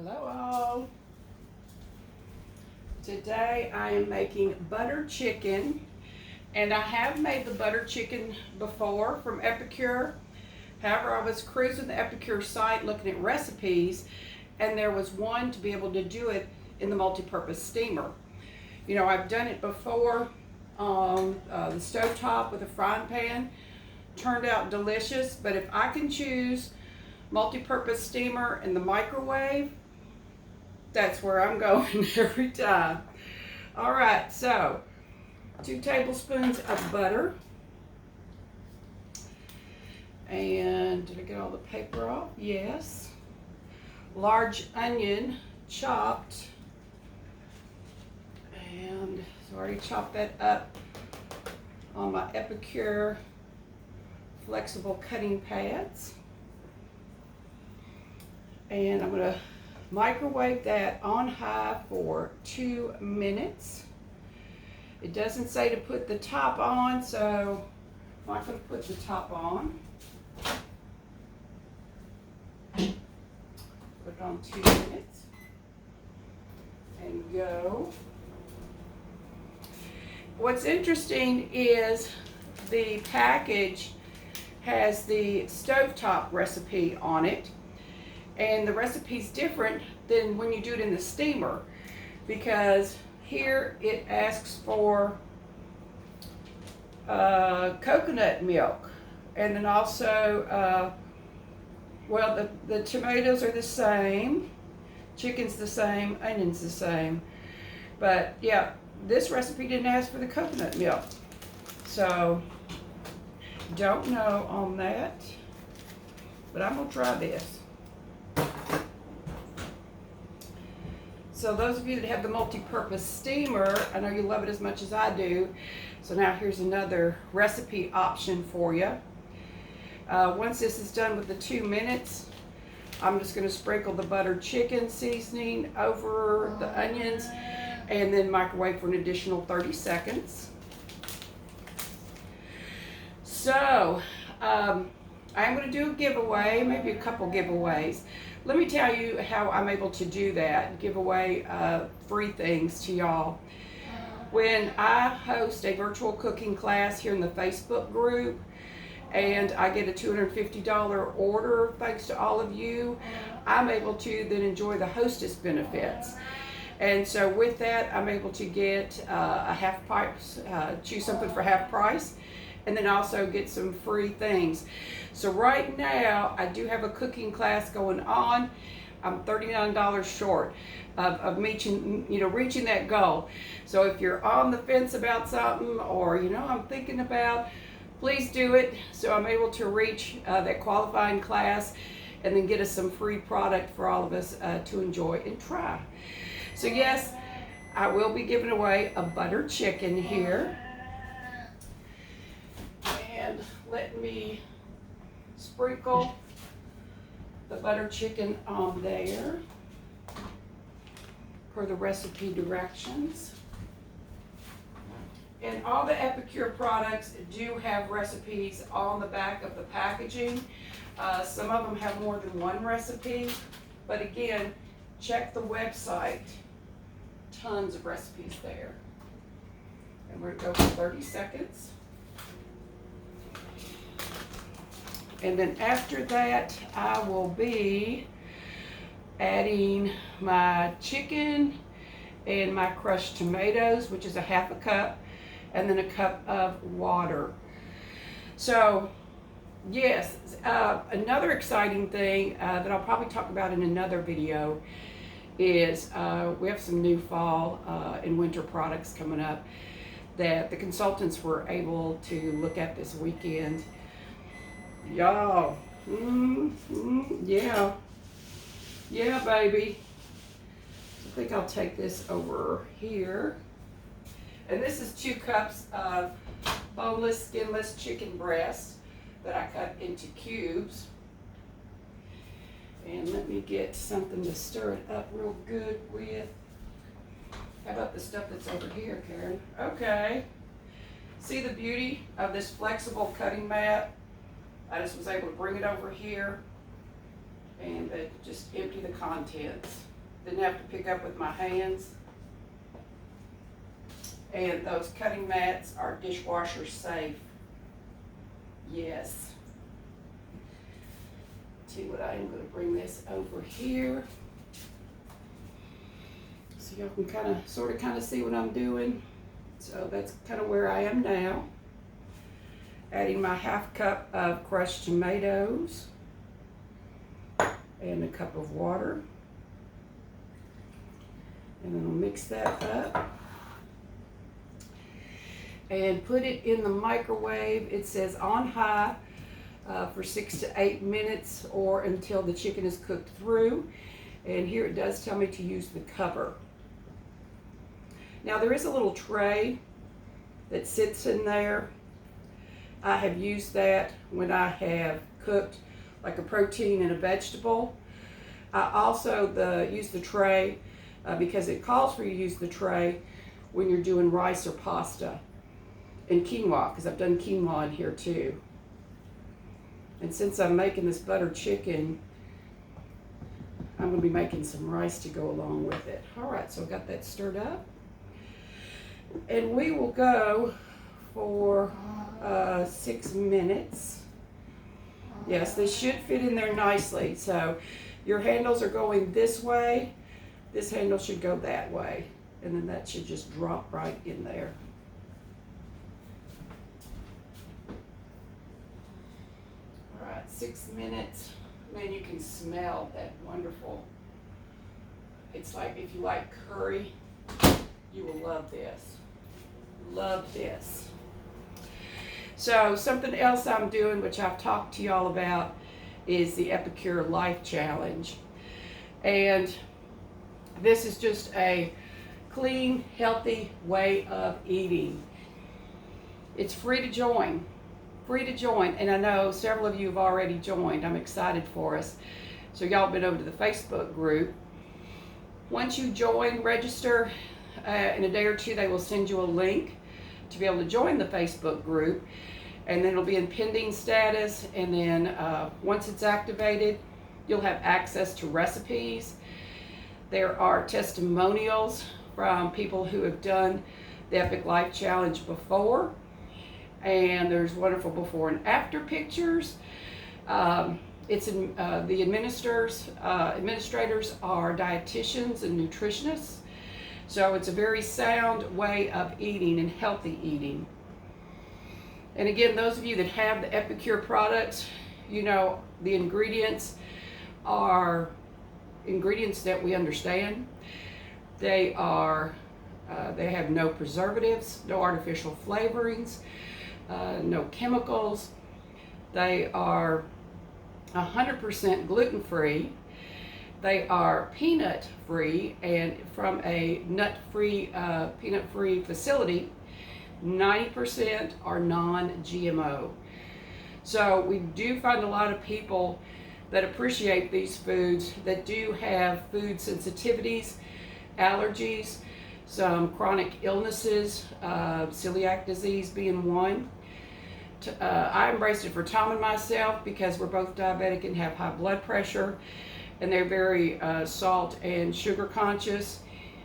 Hello all. Today I am making butter chicken, and I have made the butter chicken before from Epicure. However, I was cruising the Epicure site looking at recipes, and there was one to be able to do it in the multi-purpose steamer. You know, I've done it before on the stovetop with a frying pan. Turned out delicious, but if I can choose multi-purpose steamer in the microwave, that's where I'm going every time. All right, so 2 tablespoons of butter. And did I get all the paper off? Yes. Large onion chopped. And so I already chopped that up on my Epicure flexible cutting pads. And I'm going to microwave that on high for 2 minutes. It doesn't say to put the top on, so I'm not going to put the top on. Put it on 2 minutes and go. What's interesting is the package has the stovetop recipe on it. And the recipe's different than when you do it in the steamer, because here it asks for coconut milk, and then also, well, the tomatoes are the same, chicken's the same, onion's the same, but yeah, this recipe didn't ask for the coconut milk, so don't know on that, but I'm gonna try this. So those of you that have the multi-purpose steamer, I know you love it as much as I do. So now here's another recipe option for you. Once this is done with the 2 minutes, I'm just going to sprinkle the buttered chicken seasoning over the onions and then microwave for an additional 30 seconds. So I'm going to do a giveaway, maybe a couple giveaways. Let me tell you how I'm able to do that, give away free things to y'all. When I host a virtual cooking class here in the Facebook group, and I get a $250 order, thanks to all of you, I'm able to then enjoy the hostess benefits. And so with that, I'm able to get a half price, choose something for half price, and then also get some free things. So right now, I do have a cooking class going on. I'm $39 short of reaching that goal. So if you're on the fence about something, or I'm thinking about, please do it, so I'm able to reach that qualifying class and then get us some free product for all of us to enjoy and try. So yes, I will be giving away a butter chicken here. And let me sprinkle the butter chicken on there per the recipe directions. And all the Epicure products do have recipes on the back of the packaging. Some of them have more than one recipe, but again, check the website. Tons of recipes there. And we're going to go for 30 seconds. And then after that, I will be adding my chicken and my crushed tomatoes, which is a half a cup, and then a cup of water. So, yes, another exciting thing that I'll probably talk about in another video is we have some new fall and winter products coming up that the consultants were able to look at this weekend. Y'all, yeah, baby. I think I'll take this over here. And this is 2 cups of boneless, skinless chicken breast that I cut into cubes. And let me get something to stir it up real good with. How about the stuff that's over here, Karen? Okay. See the beauty of this flexible cutting mat? I just was able to bring it over here and just empty the contents. Didn't have to pick up with my hands. And those cutting mats are dishwasher safe. Yes. See what I am going to bring this over here. So y'all can kind of see what I'm doing. So that's kind of where I am now. Adding my 1/2 cup of crushed tomatoes and a cup of water. And then I'll mix that up and put it in the microwave. It says on high for 6 to 8 minutes or until the chicken is cooked through. And here it does tell me to use the cover. Now there is a little tray that sits in there. I have used that when I have cooked like a protein and a vegetable. I also use the tray because it calls for you to use the tray when you're doing rice or pasta and quinoa, because I've done quinoa in here too. And since I'm making this buttered chicken, I'm going to be making some rice to go along with it. All right, so I've got that stirred up. And we will go for 6 minutes. Yes, they should fit in there nicely. So your handles are going this way. This handle should go that way. And then that should just drop right in there. All right, 6 minutes. Man, you can smell that wonderful. It's like if you like curry, you will love this. Love this. So something else I'm doing, which I've talked to y'all about, is the Epicure Life Challenge. And this is just a clean, healthy way of eating. It's free to join. Free to join. And I know several of you have already joined. I'm excited for us. So y'all been over to the Facebook group. Once you join, register, in a day or two they will send you a link to be able to join the Facebook group, and then it'll be in pending status, and then once it's activated you'll have access to recipes. There are testimonials from people who have done the Epic Life Challenge before, and there's wonderful before and after pictures. It's in, the administrators are dietitians and nutritionists. So it's a very sound way of eating and healthy eating. And again, those of you that have the Epicure products, you know the ingredients are ingredients that we understand. They have no preservatives, no artificial flavorings, no chemicals. They are 100% gluten-free. They are peanut-free and from a nut-free, peanut-free facility. 90% are non-GMO. So we do find a lot of people that appreciate these foods that do have food sensitivities, allergies, some chronic illnesses, celiac disease being one. I embraced it for Tom and myself because we're both diabetic and have high blood pressure. And they're very salt and sugar conscious.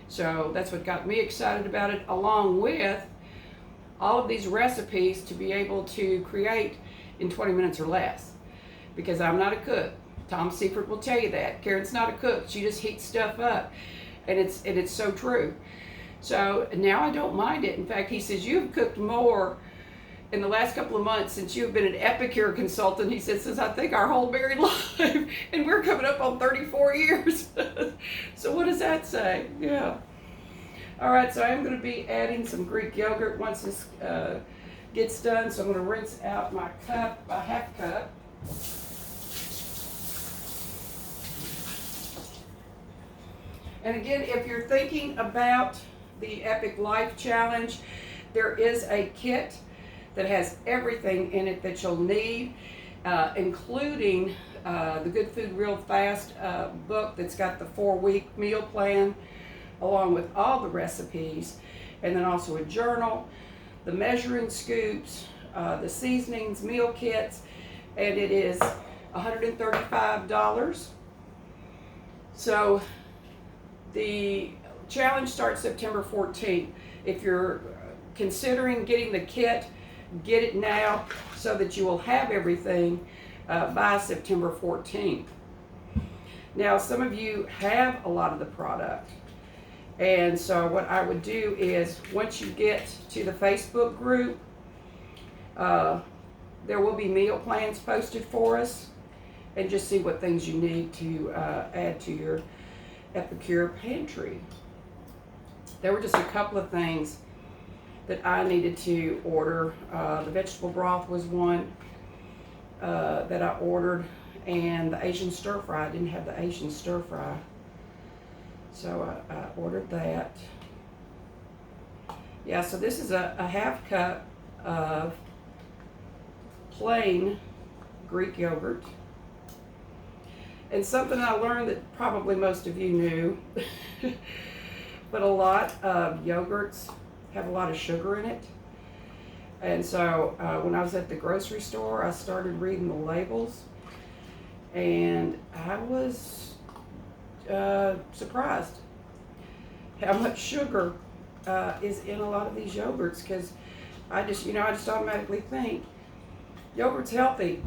So that's what got me excited about it, along with all of these recipes to be able to create in 20 minutes or less. Because I'm not a cook. Tom Seifert will tell you that. Karen's not a cook. She just heats stuff up. And it's so true. So now I don't mind it. In fact, he says, you've cooked more in the last couple of months since you've been an Epicure consultant. He says, since I think our whole married life, and we're coming up on 34 years. So what does that say? Yeah. All right, so I'm going to be adding some Greek yogurt once this gets done. So I'm going to rinse out my cup, my 1/2 cup. And again, if you're thinking about the Epic Life Challenge, there is a kit that has everything in it that you'll need, including the Good Food Real Fast book that's got the 4-week meal plan along with all the recipes, and then also a journal, the measuring scoops, the seasonings, meal kits, and it is $135. So The challenge starts September 14th. If you're considering getting the kit, get it now so that you will have everything by September 14th. Now, some of you have a lot of the product. And so what I would do is, once you get to the Facebook group, there will be meal plans posted for us, and just see what things you need to add to your Epicure pantry. There were just a couple of things that I needed to order. The vegetable broth was one that I ordered, and the Asian stir fry. I didn't have the Asian stir fry, so I ordered that. Yeah, so this is a half cup of plain Greek yogurt. And something I learned that probably most of you knew, but a lot of yogurts have a lot of sugar in it. And so when I was at the grocery store, I started reading the labels, and I was surprised how much sugar is in a lot of these yogurts, because I just automatically think yogurt's healthy.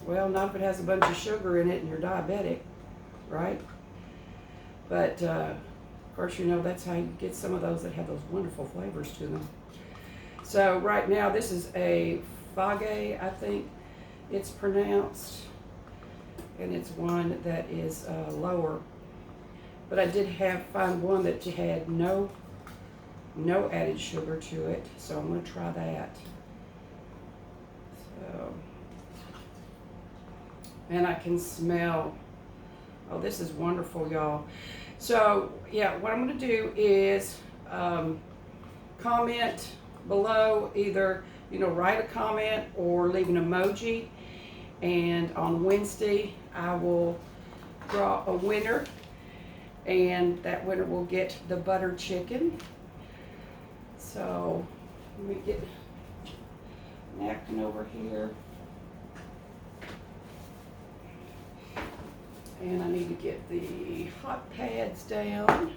Well, not if it has a bunch of sugar in it and you're diabetic, right? But of course, that's how you get some of those that have those wonderful flavors to them. So right now, this is a Fage, I think it's pronounced, and it's one that is lower. But I did find one that had no added sugar to it, so I'm going to try that. So, and I can smell, oh, this is wonderful, y'all. So yeah, what I'm going to do is comment below, either write a comment or leave an emoji, and on Wednesday I will draw a winner, and that winner will get the butter chicken. So let me get a napkin over here, and I need to get the hot pads down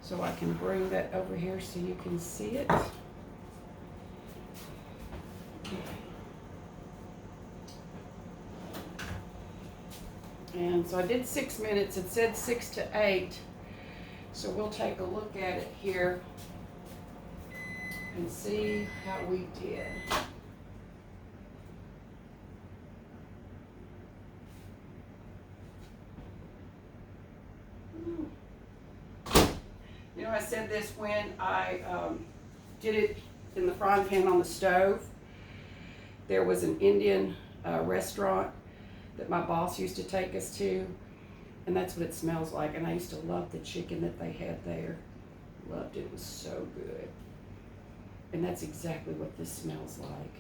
so I can bring that over here so you can see it. And so I did 6 minutes. It said 6 to 8. So we'll take a look at it here and see how we did. I said this when I did it in the frying pan on the stove. There was an Indian restaurant that my boss used to take us to, and that's what it smells like. And I used to love the chicken that they had there. Loved it. It was so good. And that's exactly what this smells like.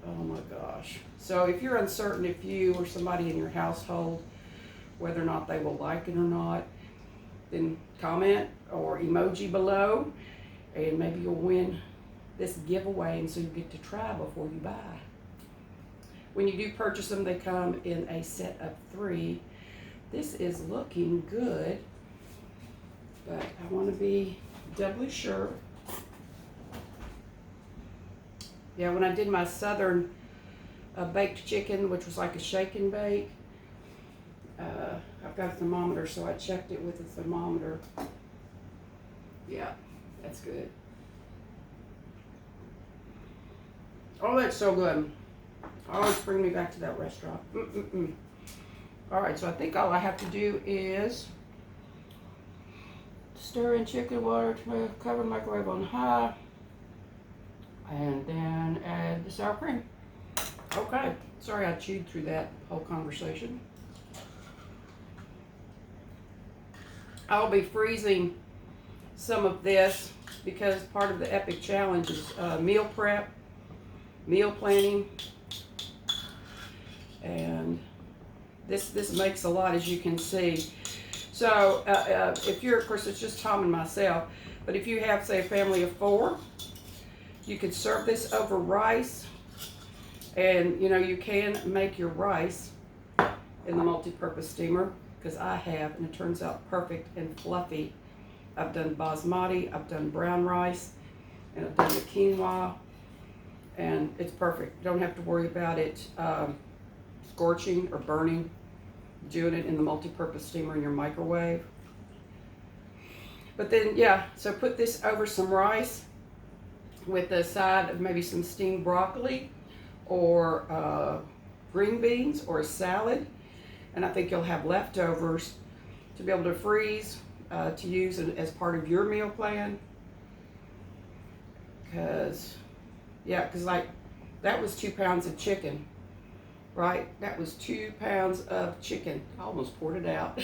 Oh my gosh. So if you're uncertain if you or somebody in your household, whether or not they will like it or not, then comment or emoji below, and maybe you'll win this giveaway, and so you get to try before you buy. When you do purchase them, they come in a set of 3. This is looking good, but I want to be doubly sure. Yeah, when I did my southern baked chicken, which was like a shake and bake, I've got a thermometer, so I checked it with a thermometer. Yeah, that's good. Oh, that's so good. Always bring me back to that restaurant. All right, so I think all I have to do is stir in chicken water to cover microwave on high, and then add the sour cream. Okay, sorry I chewed through that whole conversation. I'll be freezing some of this because part of the Epic Challenge is meal prep, meal planning, and this makes a lot, as you can see. So if you're, of course, it's just Tom and myself, but if you have, say, a family of 4, you could serve this over rice, and you can make your rice in the multi-purpose steamer. because I have, and it turns out perfect and fluffy. I've done basmati, I've done brown rice, and I've done the quinoa, and it's perfect. You don't have to worry about it scorching or burning. Doing it in the multi-purpose steamer in your microwave. But then, yeah, so put this over some rice with a side of maybe some steamed broccoli or green beans or a salad. And I think you'll have leftovers to be able to freeze to use as part of your meal plan. Because like that was 2 pounds of chicken, right? That was 2 pounds of chicken. I almost poured it out.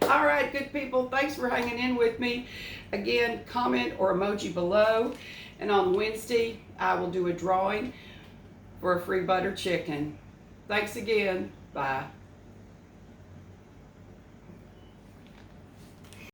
All right, good people, thanks for hanging in with me. Again, comment or emoji below. And on Wednesday, I will do a drawing for a free butter chicken. Thanks again. Bye.